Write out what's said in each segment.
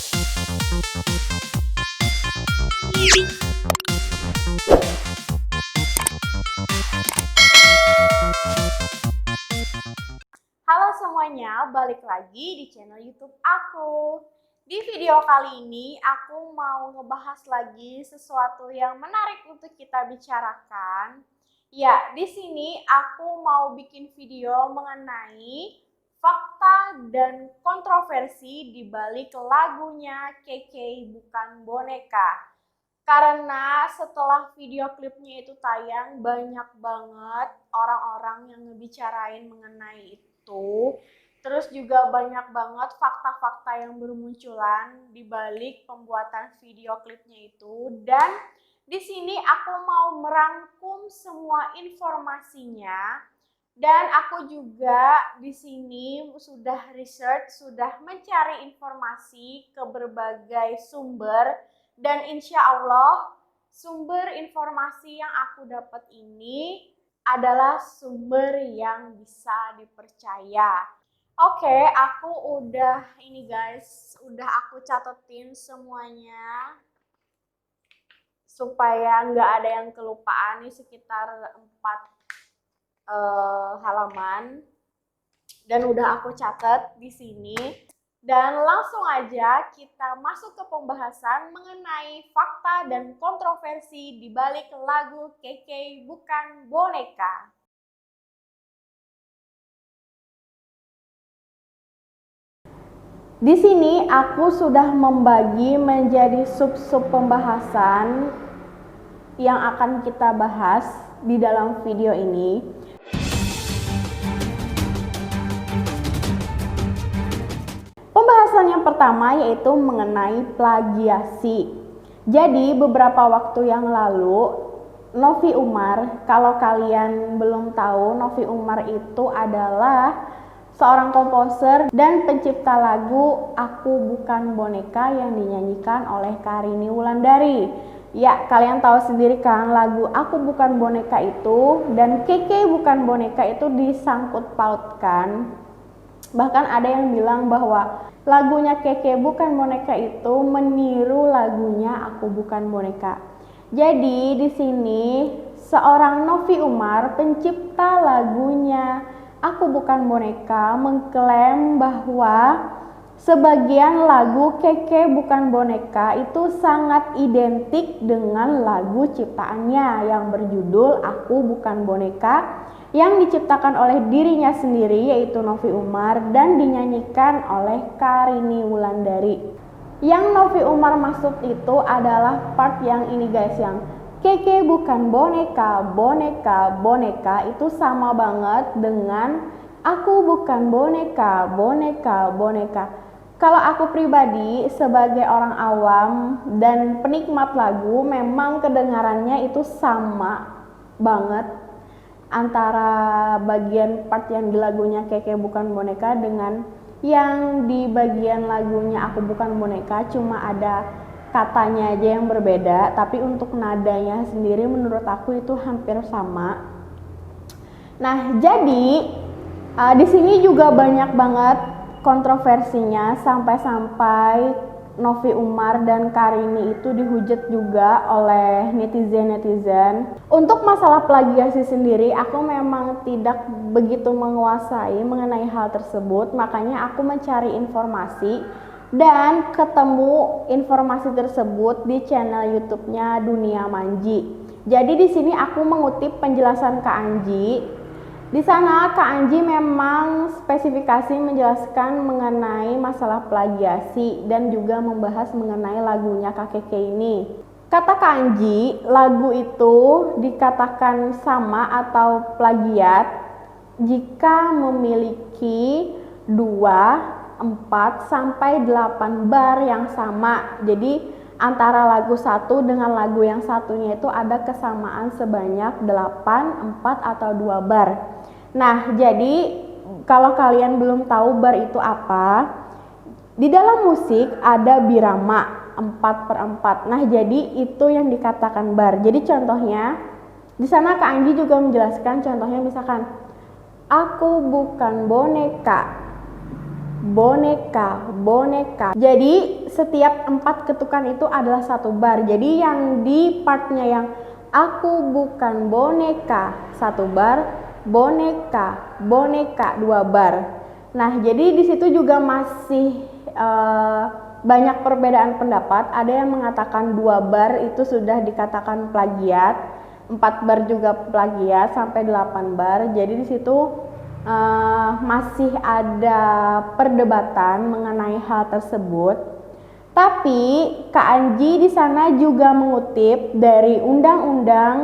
Halo semuanya, balik lagi di channel YouTube aku. Di video kali ini aku mau ngebahas lagi sesuatu yang menarik untuk kita bicarakan. Ya, di sini aku mau bikin video mengenai fakta dan kontroversi di balik lagunya KK Bukan Boneka. Karena setelah video klipnya itu tayang, banyak banget orang-orang yang ngebicarain mengenai itu. Terus juga banyak banget fakta-fakta yang bermunculan di balik pembuatan video klipnya itu. Dan di sini aku mau merangkum semua informasinya. Dan aku juga di sini sudah research, sudah mencari informasi ke berbagai sumber. Dan insya Allah sumber informasi yang aku dapat ini adalah sumber yang bisa dipercaya. Oke, aku udah ini guys, udah aku catetin semuanya supaya nggak ada yang kelupaan, nih sekitar 4 halaman dan udah aku catat di sini. Dan langsung aja kita masuk ke pembahasan mengenai fakta dan kontroversi di balik lagu KK Bukan Boneka. Di sini aku sudah membagi menjadi sub-sub pembahasan yang akan kita bahas di dalam video ini. Pembahasan yang pertama yaitu mengenai plagiasi. Jadi beberapa waktu yang lalu Noffi Umar, kalau kalian belum tahu, Noffi Umar itu adalah seorang komposer dan pencipta lagu Aku Bukan Boneka yang dinyanyikan oleh Karini Wulandari. Ya, kalian tahu sendiri kan lagu Aku Bukan Boneka itu dan KK Bukan Boneka itu disangkut pautkan. Bahkan ada yang bilang bahwa lagunya KK Bukan Boneka itu meniru lagunya Aku Bukan Boneka. Jadi di sini seorang Noffi Umar, pencipta lagunya Aku Bukan Boneka, mengklaim bahwa sebagian lagu KK Bukan Boneka itu sangat identik dengan lagu ciptaannya yang berjudul Aku Bukan Boneka, yang diciptakan oleh dirinya sendiri yaitu Noffi Umar dan dinyanyikan oleh Karini Wulandari. Yang Noffi Umar maksud itu adalah part yang ini guys, yang KK Bukan Boneka, boneka, boneka itu sama banget dengan Aku Bukan Boneka, boneka, boneka. Kalau aku pribadi sebagai orang awam dan penikmat lagu, memang kedengarannya itu sama banget antara bagian part yang di lagunya KK Bukan Boneka dengan yang di bagian lagunya Aku Bukan Boneka. Cuma ada katanya aja yang berbeda, tapi untuk nadanya sendiri menurut aku itu hampir sama. Nah, jadi di sini juga banyak banget kontroversinya, sampai-sampai Noffi Umar dan Karini itu dihujat juga oleh netizen-netizen. Untuk masalah plagiasi sendiri, aku memang tidak begitu menguasai mengenai hal tersebut, makanya aku mencari informasi dan ketemu informasi tersebut di channel YouTube-nya Dunia Manji. Jadi di sini aku mengutip penjelasan Kak Anji. Di sana Kak Anji memang spesifikasi menjelaskan mengenai masalah plagiasi dan juga membahas mengenai lagunya KKK ini. Kata Kak Anji, lagu itu dikatakan sama atau plagiat jika memiliki 2, 4, sampai 8 bar yang sama. Jadi antara lagu satu dengan lagu yang satunya itu ada kesamaan sebanyak 8, 4, atau 2 bar. Nah, jadi kalau kalian belum tahu bar itu apa, di dalam musik ada birama 4/4. Nah, jadi itu yang dikatakan bar. Jadi contohnya di sana Kak Anggi juga menjelaskan, contohnya misalkan aku bukan boneka, boneka, boneka. Jadi setiap 4 ketukan itu adalah 1 bar. Jadi yang di partnya yang aku bukan boneka 1 bar, boneka, boneka 2 bar. Nah, jadi di situ juga masih banyak perbedaan pendapat. Ada yang mengatakan 2 bar itu sudah dikatakan plagiat, 4 bar juga plagiat, sampai 8 bar. Jadi di situ masih ada perdebatan mengenai hal tersebut. Tapi Kak Anji di sana juga mengutip dari Undang-Undang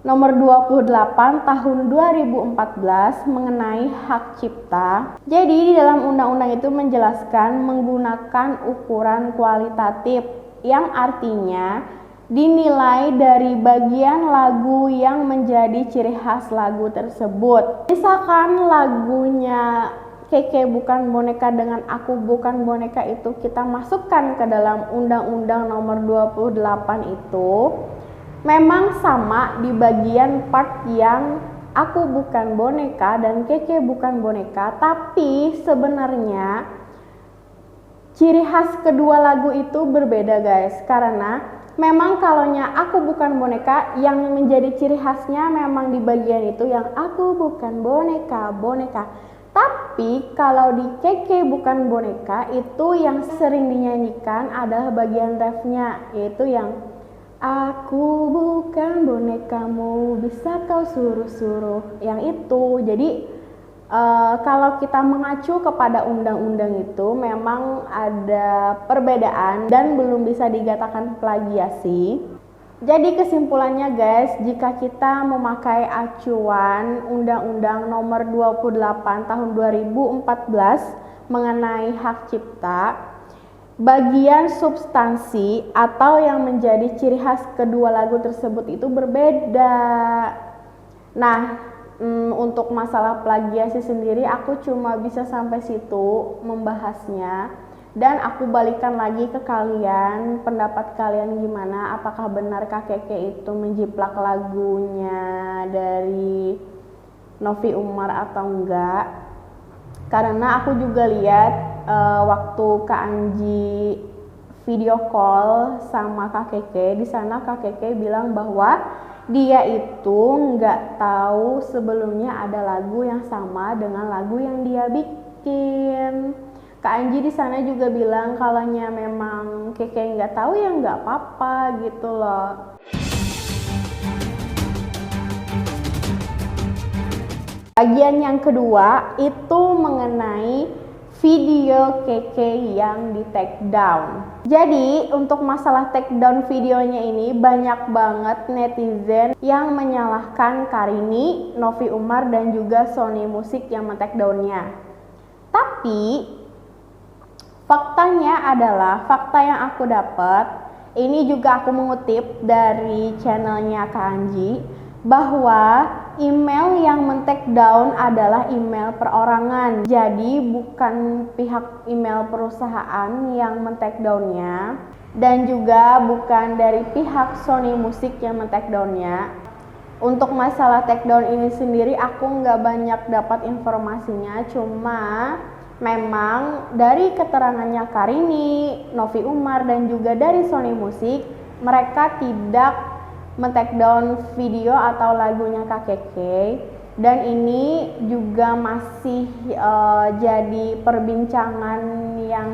Nomor 28 Tahun 2014 mengenai hak cipta. Jadi di dalam undang-undang itu menjelaskan menggunakan ukuran kualitatif, yang artinya dinilai dari bagian lagu yang menjadi ciri khas lagu tersebut. Misalkan lagunya Keke bukan boneka dengan Aku bukan boneka itu kita masukkan ke dalam Undang-Undang Nomor 28 itu, memang sama di bagian part yang Aku bukan boneka dan Keke bukan boneka, tapi sebenarnya ciri khas kedua lagu itu berbeda guys. Karena memang kalaunya Aku bukan boneka, yang menjadi ciri khasnya memang di bagian itu yang Aku bukan boneka, boneka. Tapi kalau di Keke bukan boneka itu yang sering dinyanyikan adalah bagian refnya, yaitu yang Aku bukan bonekamu, bisa kau suruh-suruh, yang itu. Jadi kalau kita mengacu kepada undang-undang itu memang ada perbedaan dan belum bisa dikatakan plagiasi. Jadi kesimpulannya guys, jika kita memakai acuan Undang-Undang Nomor 28 Tahun 2014 mengenai hak cipta, bagian substansi atau yang menjadi ciri khas kedua lagu tersebut itu berbeda. Nah, untuk masalah plagiasi sendiri aku cuma bisa sampai situ membahasnya. Dan aku balikan lagi ke kalian, pendapat kalian gimana? Apakah benar Kak Keke itu menjiplak lagunya dari Nofie Umar atau enggak? Karena aku juga lihat waktu Kak Anji video call sama Kak Keke, di sana Kak Keke bilang bahwa dia itu nggak tahu sebelumnya ada lagu yang sama dengan lagu yang dia bikin. Kak Anji di sana juga bilang kalaunya memang Keke nggak tahu ya nggak apa-apa gitu loh. Bagian yang kedua itu mengenai video Keke yang di take down. Jadi untuk masalah take down videonya ini banyak banget netizen yang menyalahkan Karini, Nofie Umar dan juga Sony Music yang men-take down-nya. Tapi faktanya adalah, fakta yang aku dapat, ini juga aku mengutip dari channelnya Kak Anji, bahwa email yang men-take down adalah email perorangan. Jadi bukan pihak email perusahaan yang men-take down-nya, dan juga bukan dari pihak Sony Music yang men-take down-nya. Untuk masalah take down ini sendiri aku nggak banyak dapat informasinya, cuma memang dari keterangannya Karini, Nofie Umar dan juga dari Sony Music, mereka tidak men-take down video atau lagunya Kak Keke, dan ini juga masih jadi perbincangan yang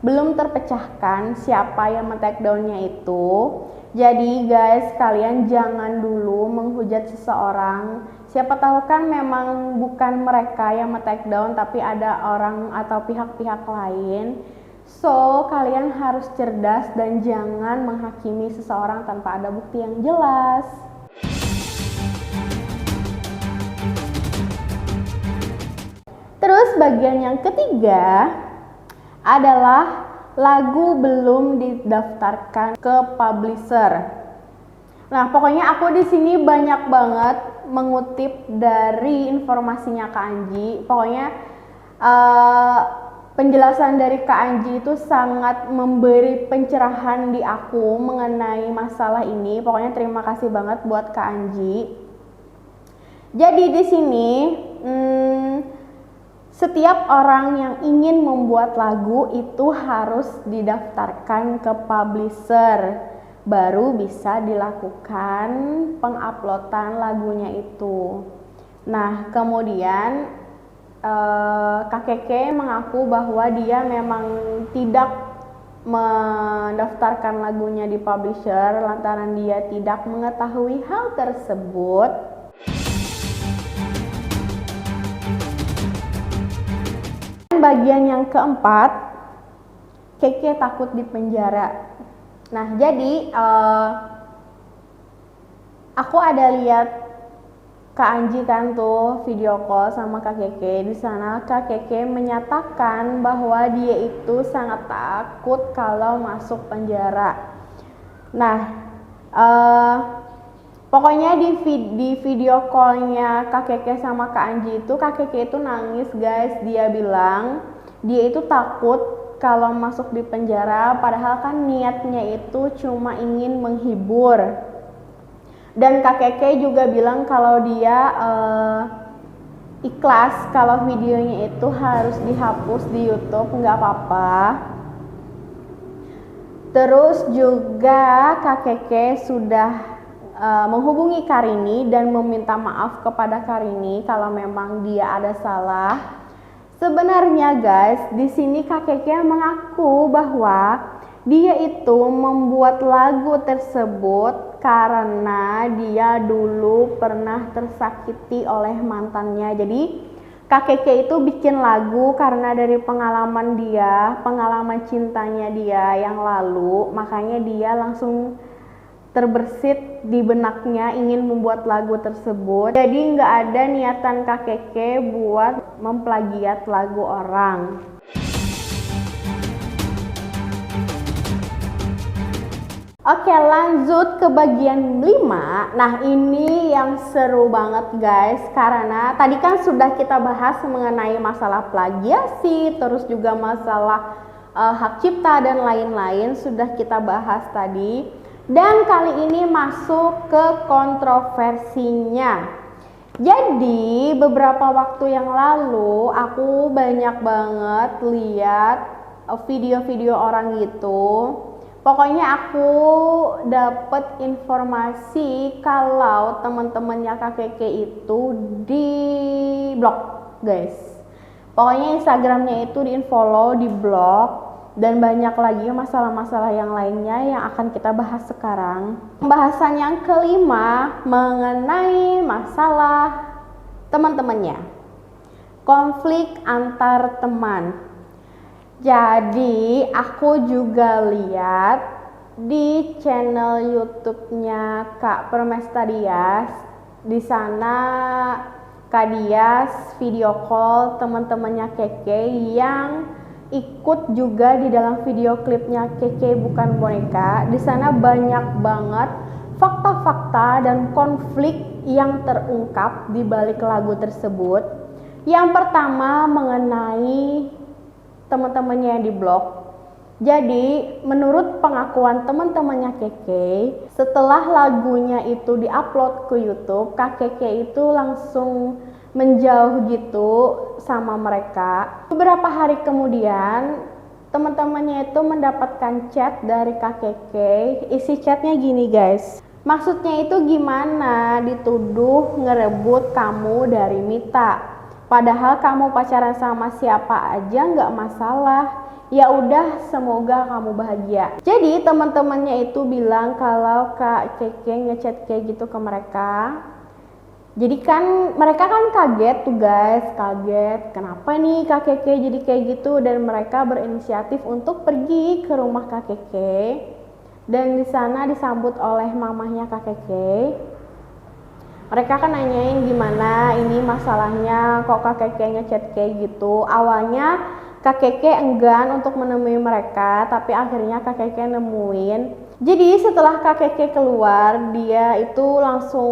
belum terpecahkan siapa yang men-take down-nya itu. Jadi guys, kalian jangan dulu menghujat seseorang. Siapa tahu kan memang bukan mereka yang men-take down, tapi ada orang atau pihak-pihak lain. So, kalian harus cerdas dan jangan menghakimi seseorang tanpa ada bukti yang jelas. Terus bagian yang ketiga adalah lagu belum didaftarkan ke publisher. Nah, pokoknya aku di sini banyak banget mengutip dari informasinya Kak Anji. Pokoknya penjelasan dari Kak Anji itu sangat memberi pencerahan di aku mengenai masalah ini. Pokoknya terima kasih banget buat Kak Anji. Jadi di sini Setiap orang yang ingin membuat lagu itu harus didaftarkan ke publisher, baru bisa dilakukan penguploadan lagunya itu. Nah, kemudian Kak Keke mengaku bahwa dia memang tidak mendaftarkan lagunya di publisher lantaran dia tidak mengetahui hal tersebut. Bagian yang keempat, Keke takut dipenjara. Nah, jadi aku ada lihat Kak Anji kan tuh video call sama Kak Keke. Di sana Kak Keke menyatakan bahwa dia itu sangat takut kalau masuk penjara. Nah, pokoknya di video callnya Kak Keke sama Kak Anji itu, Kak Keke itu nangis guys. Dia bilang dia itu takut kalau masuk di penjara, padahal kan niatnya itu cuma ingin menghibur. Dan Kak Keke juga bilang kalau dia ikhlas kalau videonya itu harus dihapus di YouTube, nggak apa-apa. Terus juga Kak Keke sudah menghubungi Karini dan meminta maaf kepada Karini kalau memang dia ada salah. Sebenarnya guys, di sini Kak Keke mengaku bahwa dia itu membuat lagu tersebut karena dia dulu pernah tersakiti oleh mantannya. Jadi Kak Keke itu bikin lagu karena dari pengalaman dia, pengalaman cintanya dia yang lalu, makanya dia langsung terbersit di benaknya ingin membuat lagu tersebut. Jadi nggak ada niatan Kak Keke buat memplagiat lagu orang. Oke, lanjut ke bagian 5. Nah, ini yang seru banget guys, karena tadi kan sudah kita bahas mengenai masalah plagiasi, terus juga masalah hak cipta dan lain-lain sudah kita bahas tadi. Dan kali ini masuk ke kontroversinya. Jadi, beberapa waktu yang lalu aku banyak banget lihat video-video orang gitu. Pokoknya aku dapat informasi kalau teman-temannya Kak Keke itu di blok, guys. Pokoknya Instagramnya itu di-unfollow, di blok, dan banyak lagi masalah-masalah yang lainnya yang akan kita bahas sekarang. Pembahasan yang kelima mengenai masalah teman-temannya. Konflik antar teman. Jadi aku juga lihat di channel YouTube-nya Kak Permesta Dias. Di sana Kak Dias video call teman-temannya Keke yang ikut juga di dalam video klipnya Keke Bukan Boneka. Di sana banyak banget fakta-fakta dan konflik yang terungkap di balik lagu tersebut. Yang pertama mengenai teman-temannya yang di blog. Jadi menurut pengakuan teman-temannya Keke, setelah lagunya itu diupload ke YouTube, Kak Keke itu langsung menjauh gitu sama mereka. Beberapa hari kemudian teman-temannya itu mendapatkan chat dari Kak Keke. Isi chatnya gini guys, maksudnya itu gimana dituduh ngerebut kamu dari Mita, padahal kamu pacaran sama siapa aja nggak masalah. Ya udah, semoga kamu bahagia. Jadi teman-temannya itu bilang kalau Kak Keke ngechat kayak gitu ke mereka. Jadi kan mereka kan kaget tuh guys, kaget kenapa nih Kak Keke jadi kayak gitu, dan mereka berinisiatif untuk pergi ke rumah Kak Keke. Dan di sana disambut oleh mamahnya Kak Keke. Mereka kan nanyain gimana ini masalahnya, kok Kak Keke ngechat kayak gitu. Awalnya Kak Keke enggan untuk menemui mereka, tapi akhirnya Kak Keke nemuin. Jadi setelah Kak Keke keluar, dia itu langsung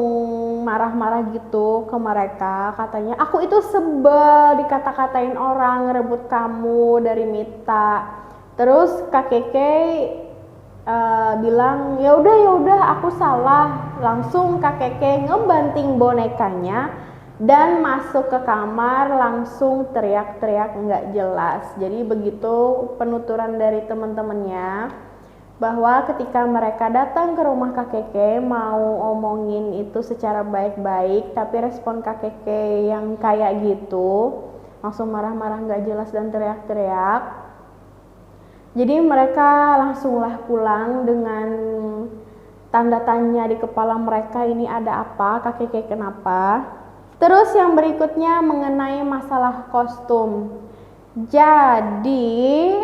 marah-marah gitu ke mereka. Katanya, aku itu sebel dikata-katain orang ngerebut kamu dari Mita. Terus Kak Keke bilang ya udah aku salah. Langsung Kak Keke ngebanting bonekanya dan masuk ke kamar langsung teriak-teriak nggak jelas. Jadi begitu penuturan dari teman-temannya, bahwa ketika mereka datang ke rumah Kak Keke mau omongin itu secara baik-baik, tapi respon Kak Keke yang kayak gitu, langsung marah-marah nggak jelas dan teriak-teriak. Jadi mereka langsunglah pulang dengan tanda tanya di kepala mereka, ini ada apa, Kak Keke kenapa? Terus yang berikutnya mengenai masalah kostum. Jadi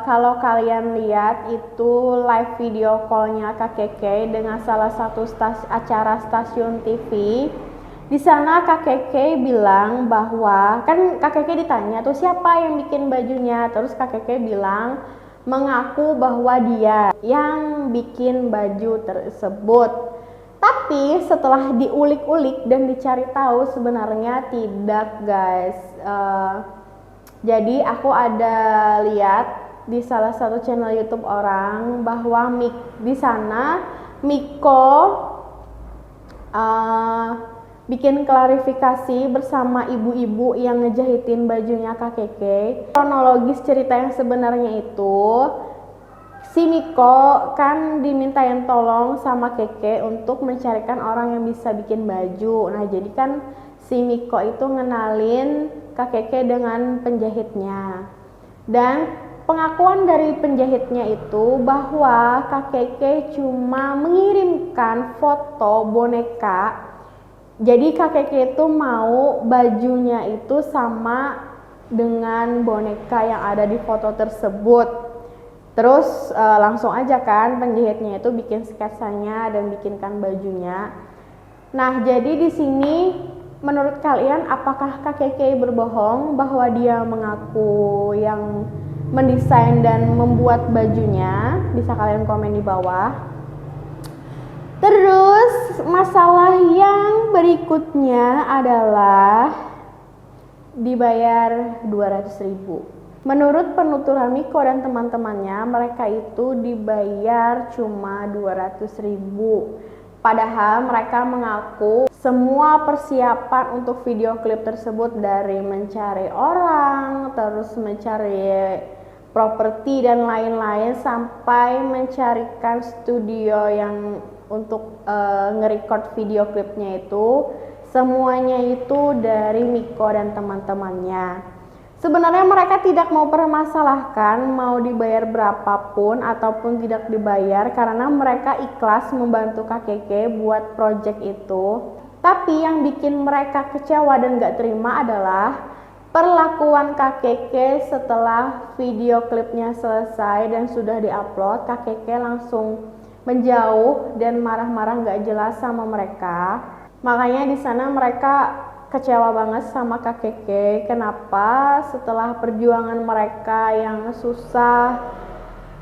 kalau kalian lihat itu live video callnya Kak Keke dengan salah satu acara stasiun TV, di sana Kak Keke bilang bahwa, kan Kak Keke ditanya tuh siapa yang bikin bajunya, terus Kak Keke bilang mengaku bahwa dia yang bikin baju tersebut. Tapi setelah diulik-ulik dan dicari tahu sebenarnya tidak, guys. Jadi aku ada lihat di salah satu channel YouTube orang bahwa di sana Miko bikin klarifikasi bersama ibu-ibu yang ngejahitin bajunya Kak Keke. Kronologis cerita yang sebenarnya itu, si Miko kan dimintain tolong sama Keke untuk mencarikan orang yang bisa bikin baju. Nah jadi kan si Miko itu ngenalin Kak Keke dengan penjahitnya. Dan pengakuan dari penjahitnya itu bahwa Kak Keke cuma mengirimkan foto boneka. Jadi Kak Keke itu mau bajunya itu sama dengan boneka yang ada di foto tersebut. Terus langsung aja kan penjahitnya itu bikin sketsanya dan bikinkan bajunya. Nah, jadi di sini menurut kalian apakah Kak Keke berbohong bahwa dia mengaku yang mendesain dan membuat bajunya? Bisa kalian komen di bawah. Terus masalah yang berikutnya adalah dibayar 200.000. Menurut penuturan Miko dan teman-temannya, mereka itu dibayar cuma 200.000. Padahal mereka mengaku semua persiapan untuk video klip tersebut, dari mencari orang, terus mencari properti dan lain-lain, sampai mencarikan studio yang untuk nge-record video klipnya itu, semuanya itu dari Miko dan teman-temannya. Sebenarnya mereka tidak mau permasalahkan mau dibayar berapapun ataupun tidak dibayar, karena mereka ikhlas membantu Kak Keke buat project itu. Tapi yang bikin mereka kecewa dan gak terima adalah perlakuan Kak Keke setelah video klipnya selesai dan sudah diupload. Kak Keke langsung menjauh dan marah-marah gak jelas sama mereka. Makanya di sana mereka kecewa banget sama Kak Keke. Kenapa setelah perjuangan mereka yang susah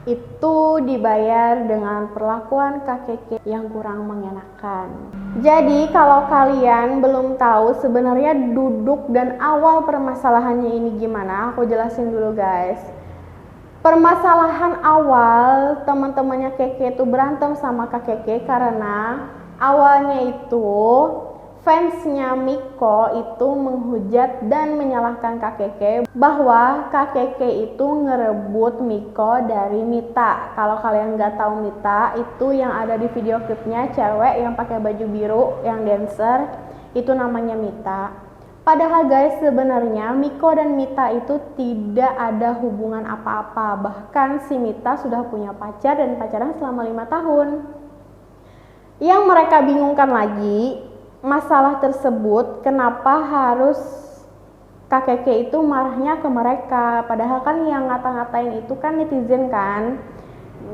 itu dibayar dengan perlakuan Kak Keke yang kurang mengenakan. Jadi kalau kalian belum tahu sebenarnya duduk dan awal permasalahannya ini gimana, aku jelasin dulu guys. Permasalahan awal teman-temannya Keke itu berantem sama Kak Keke karena awalnya itu fansnya Miko itu menghujat dan menyalahkan Kak Keke bahwa Kak Keke itu ngerebut Miko dari Mita. Kalau kalian nggak tahu Mita, itu yang ada di video klipnya cewek yang pakai baju biru yang dancer, itu namanya Mita. Padahal guys, sebenarnya Miko dan Mita itu tidak ada hubungan apa-apa. Bahkan si Mita sudah punya pacar dan pacaran selama 5 tahun. Yang mereka bingungkan lagi, masalah tersebut kenapa harus Kak Keke itu marahnya ke mereka. Padahal kan yang ngata-ngatain itu kan netizen kan.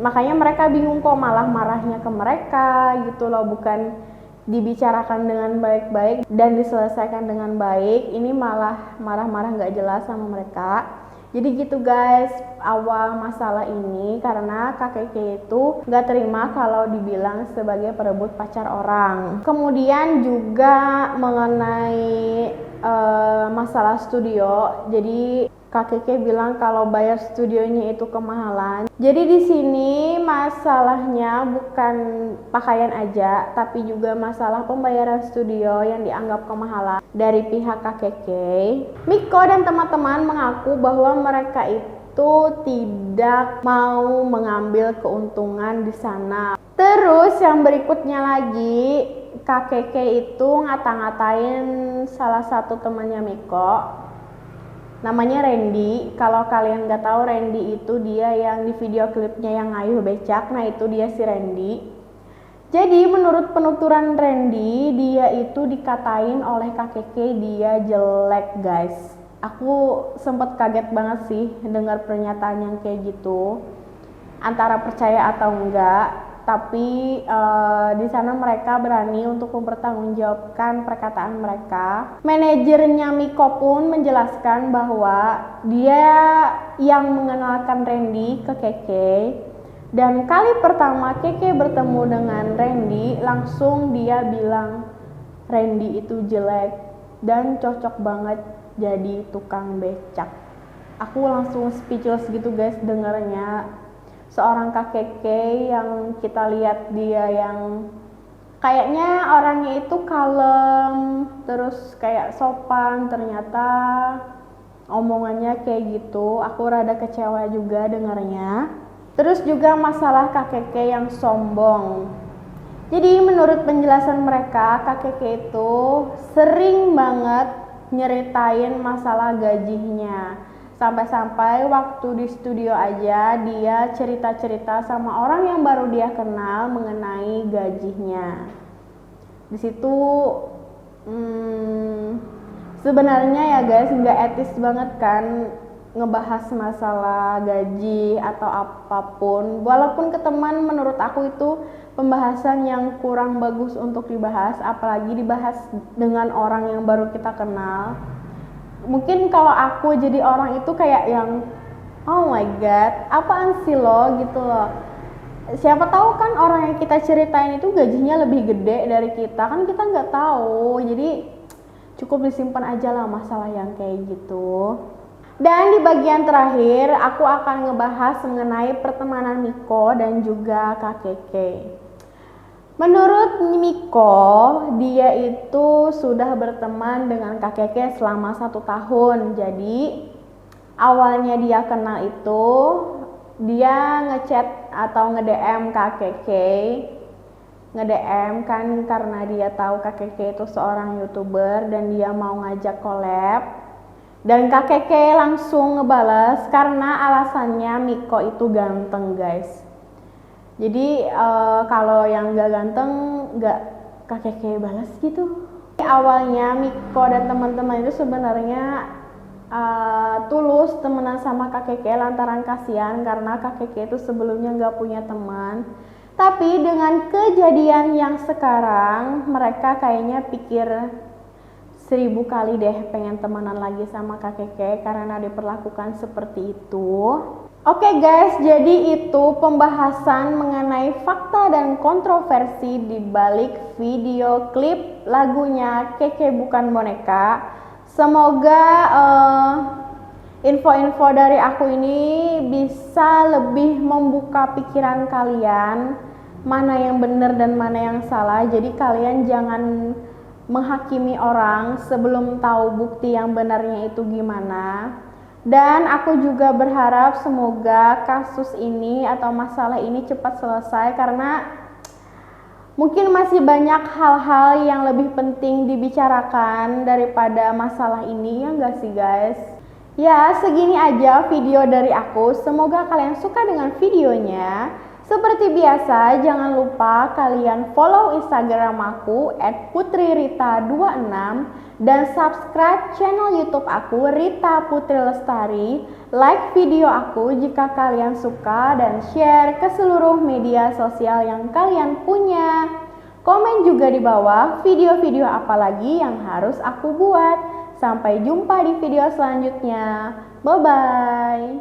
Makanya mereka bingung kok malah marahnya ke mereka gitu loh, bukan dibicarakan dengan baik-baik dan diselesaikan dengan baik. Ini malah marah-marah gak jelas sama mereka. Jadi gitu guys awal masalah ini, karena Kak Keke itu gak terima kalau dibilang sebagai perebut pacar orang. Kemudian juga mengenai masalah studio. Jadi Kak Keke bilang kalau bayar studionya itu kemahalan. Jadi di sini masalahnya bukan pakaian aja, tapi juga masalah pembayaran studio yang dianggap kemahalan dari pihak Kak Keke. Miko dan teman-teman mengaku bahwa mereka itu tidak mau mengambil keuntungan di sana. Terus yang berikutnya lagi, Kak Keke itu ngata-ngatain salah satu temannya Miko. Namanya Randy. Kalau kalian nggak tahu, Randy itu dia yang di video klipnya yang ngayuh becak. Nah itu dia si Randy. Jadi menurut penuturan Randy, dia itu dikatain oleh Kak Keke dia jelek guys. Aku sempet kaget banget sih dengar pernyataan yang kayak gitu. Antara percaya atau enggak. Tapi di sana mereka berani untuk mempertanggungjawabkan perkataan mereka. Manajernya Miko pun menjelaskan bahwa dia yang mengenalkan Randy ke Keke. Dan kali pertama Keke bertemu dengan Randy, langsung dia bilang Randy itu jelek dan cocok banget jadi tukang becak. Aku langsung speechless gitu guys dengarnya. Seorang Kak Keke yang kita lihat dia yang kayaknya orangnya itu kalem, terus kayak sopan, ternyata omongannya kayak gitu. Aku rada kecewa juga dengarnya. Terus juga masalah Kak Keke yang sombong. Jadi menurut penjelasan mereka, Kak Keke itu sering banget nyeritain masalah gajinya. Sampai-sampai waktu di studio aja dia cerita-cerita sama orang yang baru dia kenal mengenai gajinya. Di situ sebenarnya ya guys nggak etis banget kan ngebahas masalah gaji atau apapun. Walaupun ke teman, menurut aku itu pembahasan yang kurang bagus untuk dibahas, apalagi dibahas dengan orang yang baru kita kenal. Mungkin kalau aku jadi orang itu kayak yang oh my god, apaan sih lo gitu loh. Siapa tahu kan orang yang kita ceritain itu gajinya lebih gede dari kita, kan kita nggak tahu. Jadi cukup disimpan aja lah masalah yang kayak gitu. Dan di bagian terakhir aku akan ngebahas mengenai pertemanan Miko dan juga Kak Keke. Menurut Miko, dia itu sudah berteman dengan Kak Keke selama 1 tahun. Jadi awalnya dia kenal itu, dia ngechat atau nge-DM Kak Keke. Nge-DM kan karena dia tahu Kak Keke itu seorang YouTuber dan dia mau ngajak collab. Dan Kak Keke langsung ngebales karena alasannya Miko itu ganteng guys. Jadi kalau yang gak ganteng gak Kak Keke balas gitu. Awalnya Miko dan teman-teman itu sebenarnya tulus temenan sama Kak Keke lantaran kasihan karena Kak Keke itu sebelumnya gak punya teman. Tapi dengan kejadian yang sekarang mereka kayaknya pikir 1000 kali deh pengen temenan lagi sama Kak Keke karena diperlakukan seperti itu. Oke guys, jadi itu pembahasan mengenai fakta dan kontroversi di balik video klip lagunya Keke Bukan Boneka. Semoga info-info dari aku ini bisa lebih membuka pikiran kalian mana yang benar dan mana yang salah. Jadi kalian jangan menghakimi orang sebelum tahu bukti yang benarnya itu gimana. Dan aku juga berharap semoga kasus ini atau masalah ini cepat selesai karena mungkin masih banyak hal-hal yang lebih penting dibicarakan daripada masalah ini, ya enggak sih guys? Ya segini aja video dari aku, semoga kalian suka dengan videonya. Seperti biasa, jangan lupa kalian follow Instagram aku @putririta26 dan subscribe channel YouTube aku Rita Putri Lestari. Like video aku jika kalian suka dan share ke seluruh media sosial yang kalian punya. Komen juga di bawah video-video apa lagi yang harus aku buat. Sampai jumpa di video selanjutnya. Bye bye.